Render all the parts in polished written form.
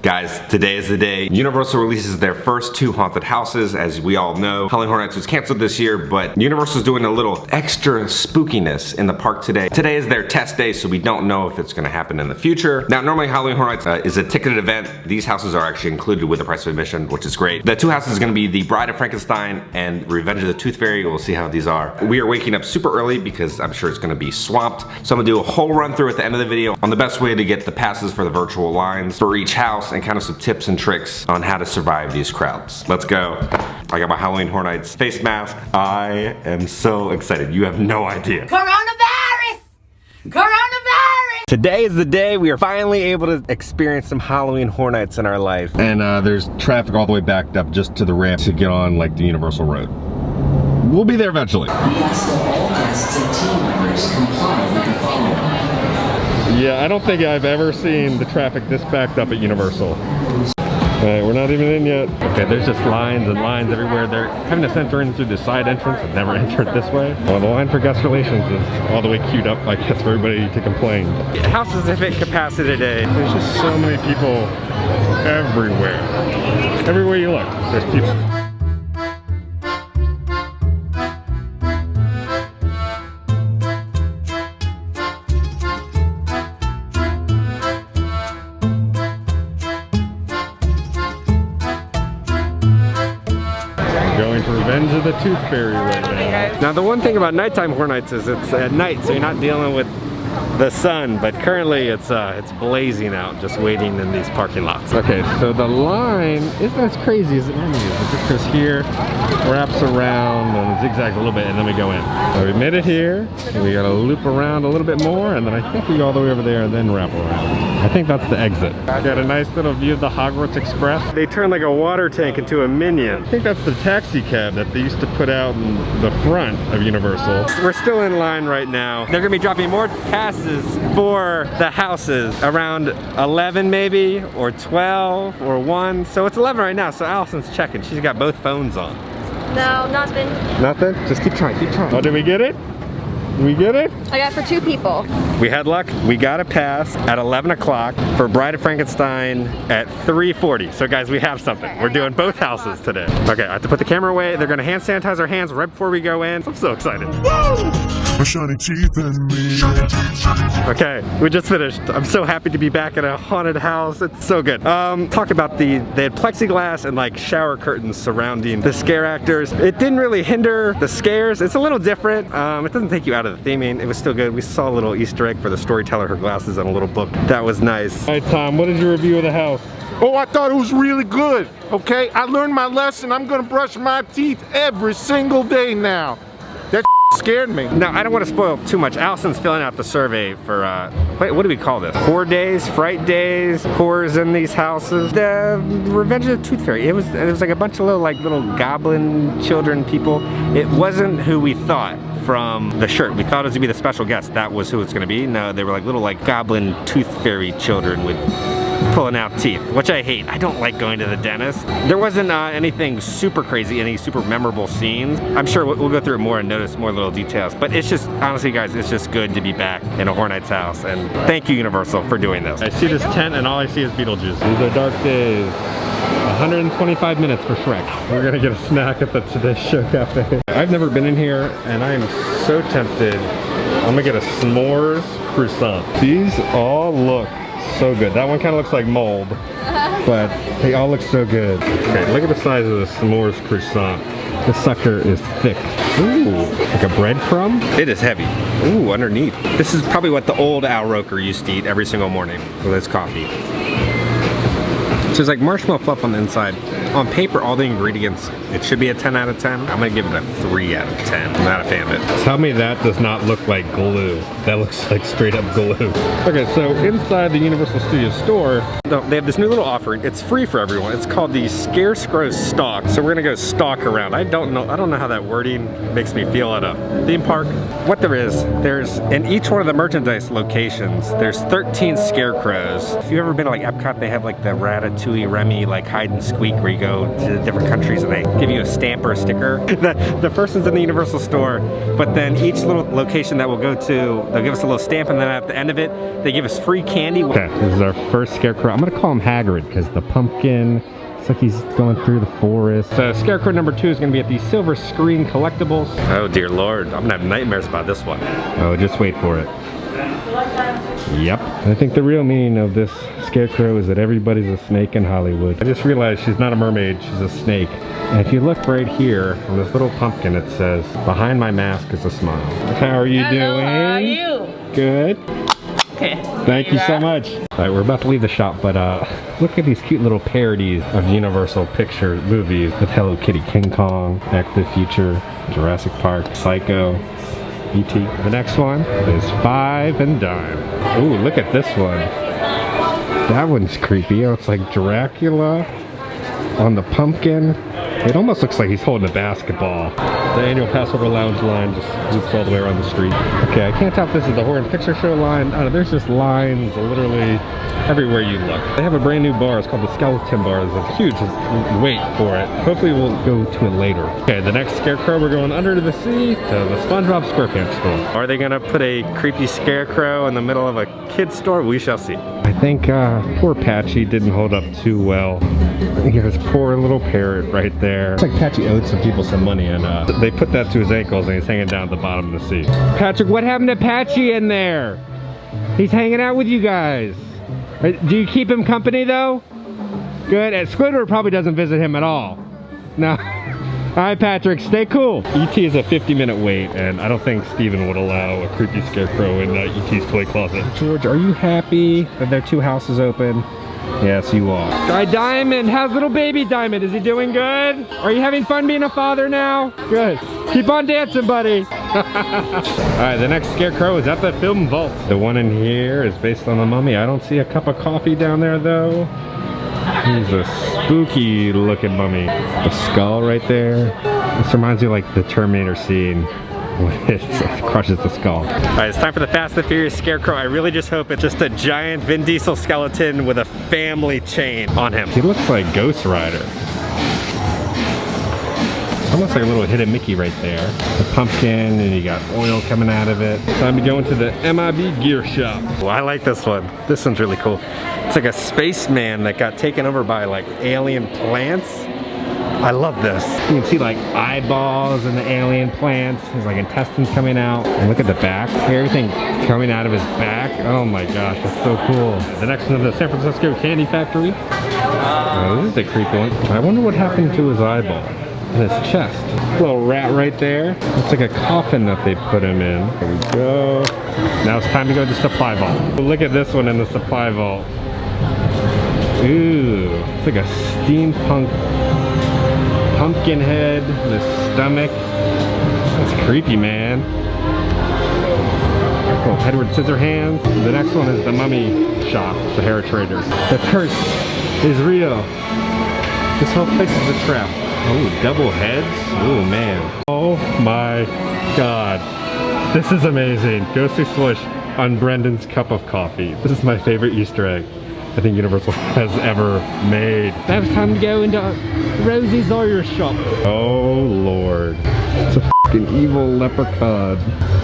Guys, today is the day. Universal releases their first 2 haunted houses. As we all know, Halloween Horror Nights was canceled this year, but Universal's doing a little extra spookiness in the park today. Today is their test day, so we don't know if it's gonna happen in the future. Now, normally Halloween Horror Nights is a ticketed event. These houses are actually included with the price of admission, which is great. The 2 houses is gonna be the Bride of Frankenstein and Revenge of the Tooth Fairy. We'll see how these are. We are waking up super early because I'm sure it's gonna be swamped. So I'm gonna do a whole run through at the end of the video on the best way to get the passes for the virtual lines for each house and kind of some tips and tricks on how to survive these crowds. Let's go. I got my Halloween Horror Nights face mask. I am so excited. You have no idea. Coronavirus! Coronavirus! Today is the day we are finally able to experience some Halloween Horror Nights in our life. And there's traffic all the way backed up just to the ramp to get on like the Universal Road. We'll be there eventually. We ask that all guests and team members comply with the following. Yeah, I don't think I've ever seen the traffic this backed up at Universal. Alright, we're not even in yet. Okay, there's just lines and lines everywhere. They're having us enter in through the side entrance. I've never entered this way. Well, the line for guest relations is all the way queued up, I guess, for everybody to complain. Houses have hit capacity today. There's just so many people everywhere. Everywhere you look, there's people. Going to Revenge of the Tooth Fairy right now. Now the one thing about nighttime Horror Nights is it's at night, so you're not dealing with the sun, but currently it's blazing out, just waiting in these parking lots. Okay, so the line isn't as crazy as it normally is. It just goes here, wraps around, and zigzags a little bit, and then we go in. So we made it here, and we gotta loop around a little bit more, and then I think we go all the way over there and then wrap around. I think that's the exit. I got a nice little view of the Hogwarts Express. They turned like a water tank into a minion. I think that's the taxi cab that they used to put out in the front of Universal. We're still in line right now. They're gonna be dropping more passes for the houses around 11 maybe, or 12, or 1. So it's 11 right now, so Allison's checking. She's got both phones on. No, nothing. Nothing? Just keep trying, keep trying. Oh, did we get it? Did we get it? I got for 2 people. We had luck. We got a pass at 11 o'clock for Bride of Frankenstein at 3:40. So guys, we have something. We're doing both houses today. Okay, I have to put the camera away. They're gonna hand sanitize our hands right before we go in. I'm so excited. My shiny teeth and me. Okay, we just finished. I'm so happy to be back at a haunted house. It's so good. Talk about they had plexiglass and like shower curtains surrounding the scare actors. It didn't really hinder the scares. It's a little different. It doesn't take you out of the theming. It was still good. We saw a little Easter egg for the storyteller, her glasses, and a little book. That was nice. All right, Tom, what is your review of the house? Oh, I thought it was really good. Okay, I learned my lesson. I'm gonna brush my teeth every single day now. That scared me. Now, I don't want to spoil too much. Allison's filling out the survey for, what do we call this? Horror Days, Fright Days, horrors in these houses. The Revenge of the Tooth Fairy. It was like a bunch of little goblin children people. It wasn't who we thought from the shirt. We thought it was gonna be the special guest. That was who it's gonna be. No, they were like little goblin tooth fairy children with pulling out teeth, which I hate. I don't like going to the dentist. There wasn't anything super crazy, any super memorable scenes. I'm sure we'll go through it more and notice more little details, but it's just, honestly guys, it's just good to be back in a Horror Nights house, and thank you Universal for doing this. I see this tent and all I see is Beetlejuice. These are dark days. 125 minutes for Shrek. We're gonna get a snack at the Today Show Cafe. I've never been in here and I am so tempted. I'm gonna get a s'mores croissant. These all look so good. That one kind of looks like mold, but they all look so good. Okay, look at the size of the s'mores croissant. This sucker is thick. Ooh, like a breadcrumb? It is heavy. Ooh, underneath. This is probably what the old Al Roker used to eat every single morning with his coffee. So there's like marshmallow fluff on the inside. On paper, all the ingredients, it should be a 10 out of 10. I'm gonna give it a 3 out of 10. I'm not a fan of it. Tell me that does not look like glue. That looks like straight up glue. Okay, so inside the Universal Studios store, they have this new little offering. It's free for everyone. It's called the Scarecrow Stalk. So we're gonna go stalk around. I don't know how that wording makes me feel at a theme park. What there's in each one of the merchandise locations, there's 13 scarecrows. If you've ever been to like Epcot, they have like the Ratatouille Remy like hide and squeak where you you go to the different countries and they give you a stamp or a sticker. The first one's in the Universal store, but then each little location that we'll go to, they'll give us a little stamp, and then at the end of it, they give us free candy. Okay, this is our first scarecrow. I'm gonna call him Hagrid because the pumpkin, it's like he's going through the forest. So scarecrow number 2 is gonna be at the silver screen collectibles. Oh dear Lord, I'm gonna have nightmares about this one. Oh, just wait for it. Yep. I think the real meaning of this scarecrow is that everybody's a snake in Hollywood. I just realized she's not a mermaid, she's a snake. And if you look right here on this little pumpkin, it says, "Behind my mask is a smile." How are you doing? How are you? Good. Okay. Thank you so much. All right, we're about to leave the shop, but look at these cute little parodies of Universal Picture movies with Hello Kitty, King Kong, Back to the Future, Jurassic Park, Psycho, E.T. The next one is Five and Dime. Ooh, look at this one. That one's creepy. Oh, it's like Dracula on the pumpkin. It almost looks like he's holding a basketball. The annual Passover Lounge line just loops all the way around the street. Okay, I can't tell if this is the Horror and Picture Show line. I don't know, there's just lines literally everywhere you look. They have a brand new bar. It's called the Skeleton Bar. There's a huge wait for it. Hopefully we'll go to it later. Okay, the next scarecrow, we're going under the sea to the SpongeBob SquarePants store. Are they gonna put a creepy scarecrow in the middle of a kid's store? We shall see. I think poor Patchy didn't hold up too well. Look at this poor little parrot right there. It's like Patchy owed some people some money, and they put that to his ankles and he's hanging down at the bottom of the sea. Patrick, what happened to Patchy in there? He's hanging out with you guys. Do you keep him company though? Good. And Squidward probably doesn't visit him at all. No. All right, Patrick, stay cool. E.T. is a 50-minute wait, and I don't think Steven would allow a creepy scarecrow in E.T.'s toy closet. George, are you happy that there are 2 houses open? Yes, you are. Hi, Diamond. How's little baby Diamond? Is he doing good? Are you having fun being a father now? Good. Keep on dancing, buddy. All right, the next scarecrow is at the film vault. The one in here is based on the Mummy. I don't see a cup of coffee down there, though. He's a spooky looking mummy. The skull right there. This reminds me of like the Terminator scene when it crushes the skull. All right, it's time for the Fast and Furious Scarecrow. I really just hope it's just a giant Vin Diesel skeleton with a family chain on him. He looks like Ghost Rider. Almost like a little hidden Mickey right there. The pumpkin, and you got oil coming out of it. Time to go into the MIB gear shop. Well, I like this one. This one's really cool. It's like a spaceman that got taken over by like alien plants. I love this. You can see like eyeballs in the alien plants. There's like intestines coming out. And look at the back. Everything coming out of his back. Oh my gosh, that's so cool. The next one is the San Francisco Candy Factory. Oh, this is a creepy one. I wonder what happened to his eyeball. In his chest. Little rat right there. Looks like a coffin that they put him in. There we go. Now it's time to go to the supply vault. Look at this one in the supply vault. Ooh, it's like a steampunk pumpkin head with a stomach. That's creepy, man. Oh, Edward Scissorhands. The next one is the Mummy shop, Sahara Traders. The curse is real. This whole place is a trap. Oh, double heads? Oh, man. Oh my God. This is amazing. Ghostly Swoosh on Brendan's cup of coffee. This is my favorite Easter egg I think Universal has ever made. Now it's time to go into Rosie's Irish shop. Oh, Lord. It's a fucking evil leprechaun.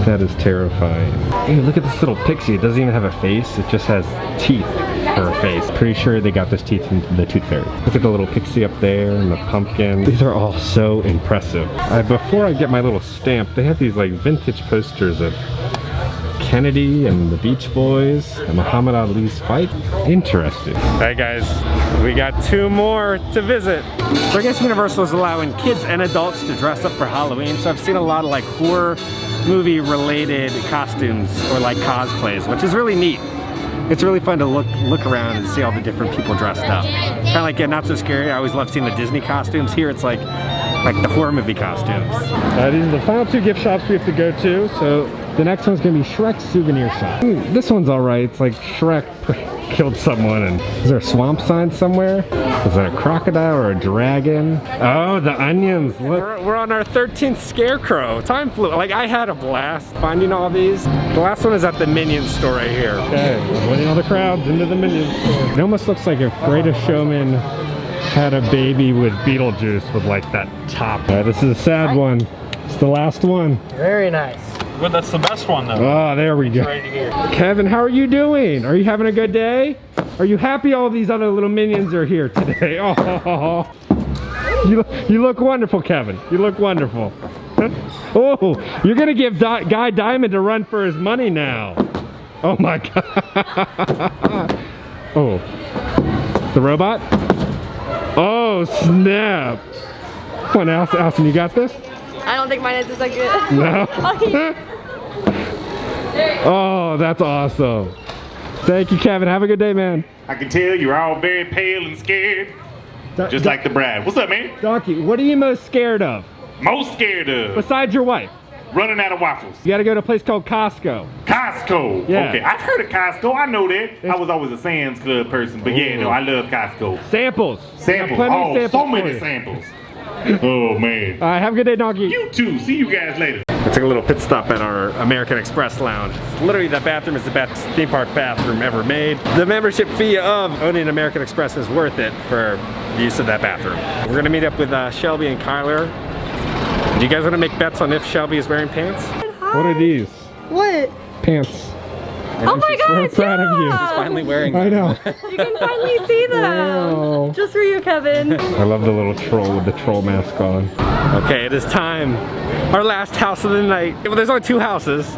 That is terrifying. Hey, look at this little pixie. It doesn't even have a face. It just has teeth for a face. Pretty sure they got this teeth from the Tooth Fairy. Look at the little pixie up there and the pumpkin. These are all so impressive. Before I get my little stamp, they have these like vintage posters of Kennedy and the Beach Boys and Muhammad Ali's fight. Interesting. Alright guys, we got 2 more to visit. So I guess Universal is allowing kids and adults to dress up for Halloween. So I've seen a lot of like horror movie related costumes or like cosplays, which is really neat. It's really fun to look around and see all the different people dressed up. Kind of like Not So Scary. I always love seeing the Disney costumes. Here it's like the horror movie costumes. These are the final 2 gift shops we have to go to. So the next one's gonna be Shrek's souvenir shop. This one's all right. It's like Shrek killed someone, and is there a swamp sign somewhere? Is that a crocodile or a dragon? Oh, the onions. Look. We're on our 13th scarecrow. Time flew. Like, I had a blast finding all these. The last one is at the Minions store right here. Okay, we're winning all the crowds into the Minions store. It almost looks like if Greatest Showman had a baby with Beetlejuice with like that top. This is a sad one. It's the last one. Very nice. Well, that's the best one though. Oh, there we go. Right here. Kevin, how are you doing? Are you having a good day? Are you happy all these other little minions are here today? Oh, you look wonderful, Kevin. You look wonderful. Oh, you're gonna give Guy Diamond a run for his money now. Oh my God. Oh, the robot? Oh, snap. Come on, Allison, you got this? I don't think mine is so good. No? Oh, that's awesome. Thank you, Kevin. Have a good day, man. I can tell you're all very pale and scared, just like the bride. What's up, man? Donkey, what are you most scared of? Most scared of? Besides your wife? Running out of waffles. You gotta go to a place called Costco. Costco. Yeah. Okay, I've heard of Costco. I know that. I was always a Sam's Club person, but yeah, no, I love Costco. Samples. Samples. Plenty of Oh, samples so for many you. samples. Oh, man. All right, have a good day, Donkey. You too. See you guys later. I took a little pit stop at our American Express lounge. It's literally, that bathroom is the best theme park bathroom ever made. The membership fee of owning American Express is worth it for the use of that bathroom. We're gonna meet up with Shelby and Kyler. Do you guys wanna make bets on if Shelby is wearing pants? What are these? What? Pants. Oh my God, We're proud of you. yeah. Finally wearing I know. You can finally see them. Wow. Just for you, Kevin. I love the little troll with the troll mask on. Okay, it is time. Our last house of the night. Well, there's only 2 houses.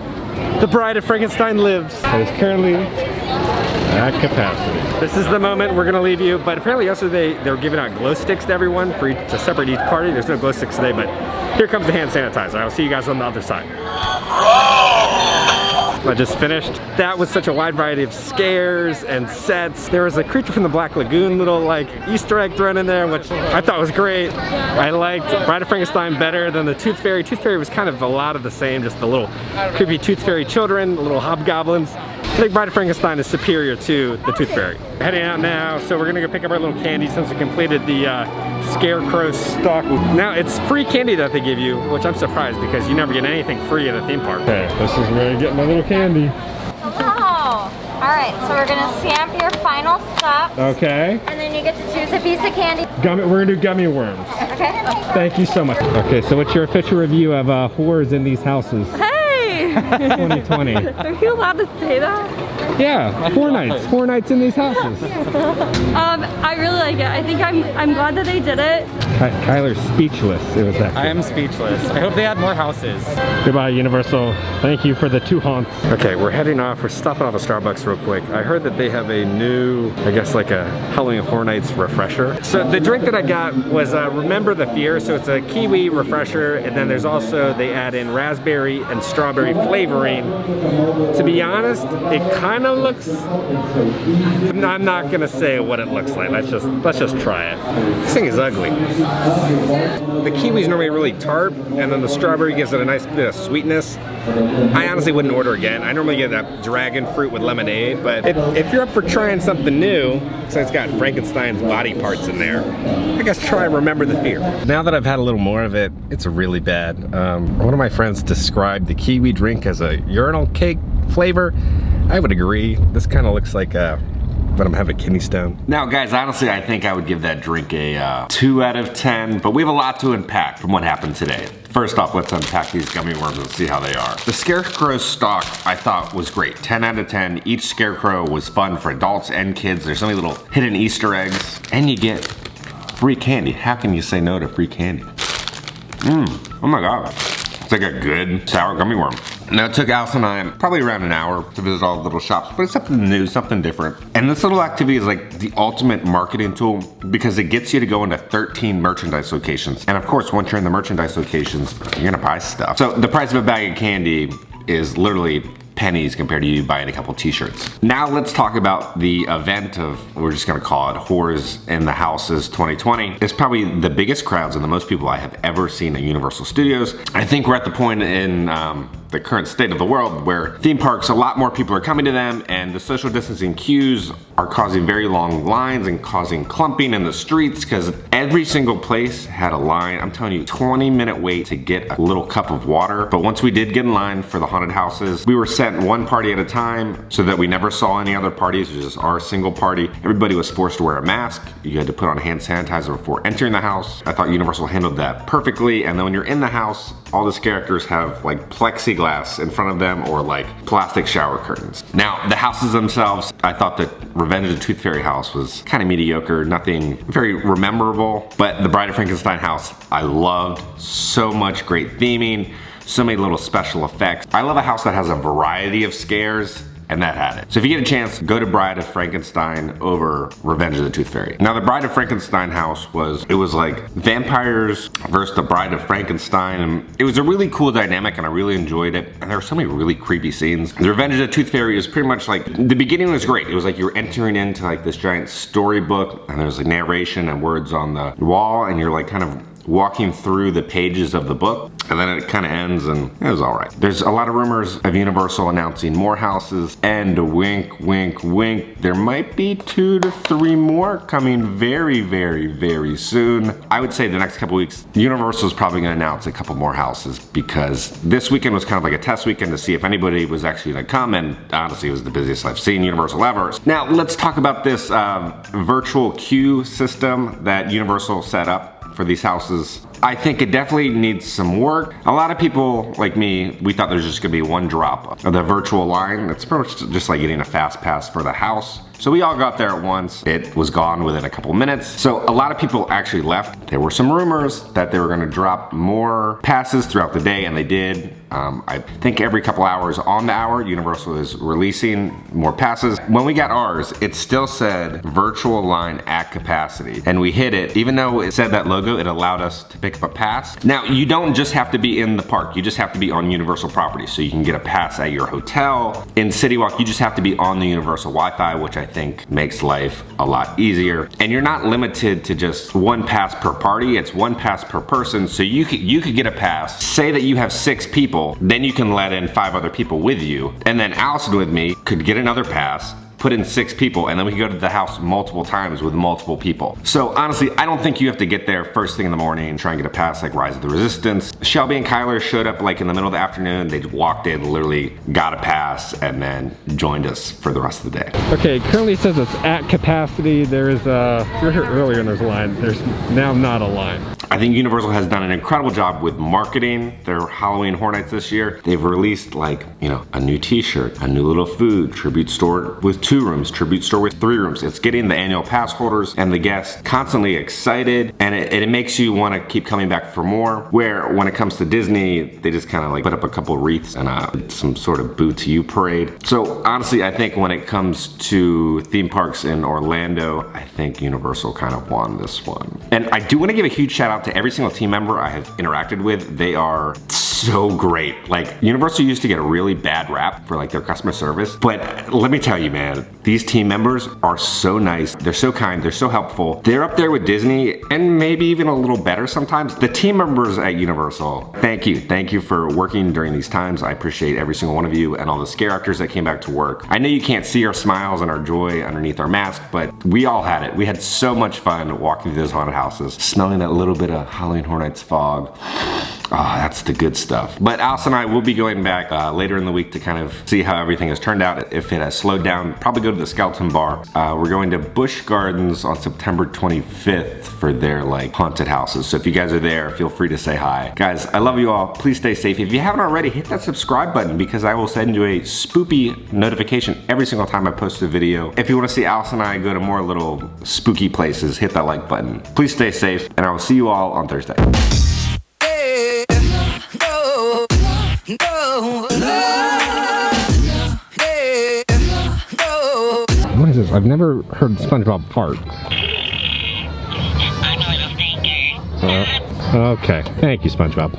The Bride of Frankenstein lives. It is currently at capacity. This is the moment we're gonna leave you, but apparently yesterday they were giving out glow sticks to everyone to separate each party. There's no glow sticks today, but here comes the hand sanitizer. I'll see you guys on the other side. I just finished. That was such a wide variety of scares and sets. There was a Creature from the Black Lagoon little like Easter egg thrown in there, which I thought was great. I liked Bride of Frankenstein better than the Tooth Fairy. Tooth Fairy was kind of a lot of the same, just the little creepy Tooth Fairy children, the little hobgoblins. I think Bride of Frankenstein is superior to the Tooth Fairy. Heading out now, so we're gonna go pick up our little candy since we completed the scarecrow stock. Now it's free candy that they give you, which I'm surprised because you never get anything free at a theme park. Okay, this is where I get my little candy. Oh, all right. So we're gonna stamp your final stop, Okay. and then you get to choose a piece of candy. We're gonna do gummy worms. Okay. Thank you so much. Okay, so what's your official review of horrors in these houses? Hey! 2020. Are you allowed to say that? Yeah, Horror Nights in these houses. I really like it. I think I'm glad that they did it. Kyler's speechless. It was that good. I am speechless. I hope they add more houses. Goodbye, Universal. Thank you for the 2 haunts. Okay, we're heading off. We're stopping off at Starbucks real quick. I heard that they have a new, I guess like a Halloween Horror Nights refresher. So the drink that I got was Remember the Fear. So it's a kiwi refresher, and then there's also, they add in raspberry and strawberry flavoring. To be honest, it kind of looks, I'm not gonna say what it looks like. Let's just try it. This thing is ugly. The kiwi's normally really tart, and then the strawberry gives it a nice bit of sweetness. I honestly wouldn't order again. I normally get that dragon fruit with lemonade, but if you're up for trying something new, since it's got Frankenstein's body parts in there, I guess try Remember the Fear. Now that I've had a little more of it, it's really bad. One of my friends described the kiwi drink as a urinal cake flavor. I would agree. This kind of looks like but I'm having a kidney stone. Now guys, honestly, I think I would give that drink a 2 out of 10, but we have a lot to unpack from what happened today. First off, let's unpack these gummy worms and see how they are. The Scarecrow stock I thought was great, 10 out of 10. Each Scarecrow was fun for adults and kids. There's so many little hidden Easter eggs, and you get free candy. How can you say no to free candy? Oh my God. It's like a good sour gummy worm. Now it took Allison and I probably around an hour to visit all the little shops, but it's something new, something different. And this little activity is like the ultimate marketing tool because it gets you to go into 13 merchandise locations. And of course, once you're in the merchandise locations, you're gonna buy stuff. So the price of a bag of candy is literally pennies compared to you buying a couple t-shirts. Now let's talk about the event of, we're just gonna call it Horrors in the Houses 2020. It's probably the biggest crowds and the most people I have ever seen at Universal Studios. I think we're at the point in the the current state of the world where theme parks, a lot more people are coming to them, and the social distancing queues are causing very long lines and causing clumping in the streets because every single place had a line. I'm telling you, 20-minute wait to get a little cup of water. But once we did get in line for the haunted houses, we were sent one party at a time so that we never saw any other parties. It was just our single party. Everybody was forced to wear a mask. You had to put on hand sanitizer before entering the house. I thought Universal handled that perfectly. And then when you're in the house, all the characters have like plexiglass in front of them or like plastic shower curtains. Now, the houses themselves, I thought that Revenge of the Tooth Fairy house was kind of mediocre, nothing very memorable, but the Bride of Frankenstein house, I loved. So much great theming, so many little special effects. I love a house that has a variety of scares, and that had it. So if you get a chance, go to Bride of Frankenstein over Revenge of the Tooth Fairy. Now the Bride of Frankenstein house was like vampires versus the Bride of Frankenstein, and it was a really cool dynamic and I really enjoyed it. And there were so many really creepy scenes. The Revenge of the Tooth Fairy is pretty much like, the beginning was great. It was like you were entering into like this giant storybook and there was like narration and words on the wall and you're like kind of walking through the pages of the book, and then it kind of ends and it was all right. There's a lot of rumors of Universal announcing more houses, and wink, wink, wink, there might be 2 to 3 more coming very, very, very soon. I would say the next couple weeks, Universal is probably gonna announce a couple more houses because this weekend was kind of like a test weekend to see if anybody was actually gonna come, and honestly, it was the busiest I've seen Universal ever. Now, let's talk about this virtual queue system that Universal set up for these houses. I think it definitely needs some work. A lot of people, like me, we thought there's just gonna be one drop of the virtual line. It's pretty much just like getting a fast pass for the house. So we all got there at once. It was gone within a couple minutes. So a lot of people actually left. There were some rumors that they were gonna drop more passes throughout the day, and they did. I think every couple hours on the hour, Universal is releasing more passes. When we got ours, it still said virtual line at capacity, and we hit it. Even though it said that logo, it allowed us to pick up a pass. Now, you don't just have to be in the park. You just have to be on Universal property. So you can get a pass at your hotel. In City Walk, you just have to be on the Universal Wi-Fi, which I think makes life a lot easier. And you're not limited to just one pass per party. It's one pass per person. So you could get a pass. Say that you have 6 people, then you can let in 5 other people with you. And then Allison with me could get another pass, put in 6 people, and then we can go to the house multiple times with multiple people. So honestly, I don't think you have to get there first thing in the morning and try and get a pass like Rise of the Resistance. Shelby and Kyler showed up like in the middle of the afternoon. They walked in, literally got a pass, and then joined us for the rest of the day. Okay, currently it says it's at capacity. There's you were here earlier and there's a line. There's now not a line. I think Universal has done an incredible job with marketing their Halloween Horror Nights this year. They've released like, you know, a new t-shirt, a new little food, tribute store with 2 rooms, tribute store with 3 rooms. It's getting the annual pass holders and the guests constantly excited, and it makes you want to keep coming back for more. Where when it comes to Disney, they just kind of like put up a couple wreaths and some sort of Boo to You parade. So honestly, I think when it comes to theme parks in Orlando, I think Universal kind of won this one. And I do want to give a huge shout out to every single team member I have interacted with. They are so great. Like, Universal used to get a really bad rap for like their customer service, but let me tell you, man, these team members are so nice. They're so kind, they're so helpful. They're up there with Disney and maybe even a little better sometimes. The team members at Universal, thank you. Thank you for working during these times. I appreciate every single one of you and all the scare actors that came back to work. I know you can't see our smiles and our joy underneath our mask, but we all had it. We had so much fun walking through those haunted houses, smelling that little bit of Halloween Horror Nights fog. Oh, that's the good stuff. But Alice and I will be going back later in the week to kind of see how everything has turned out. If it has slowed down, probably go to the Skeleton Bar. We're going to Busch Gardens on September 25th for their like haunted houses. So if you guys are there, feel free to say hi. Guys, I love you all. Please stay safe. If you haven't already, hit that subscribe button because I will send you a spoopy notification every single time I post a video. If you want to see Alice and I go to more little spooky places, hit that like button. Please stay safe, and I will see you all on Thursday. What is this? I've never heard SpongeBob fart. Okay, thank you, SpongeBob.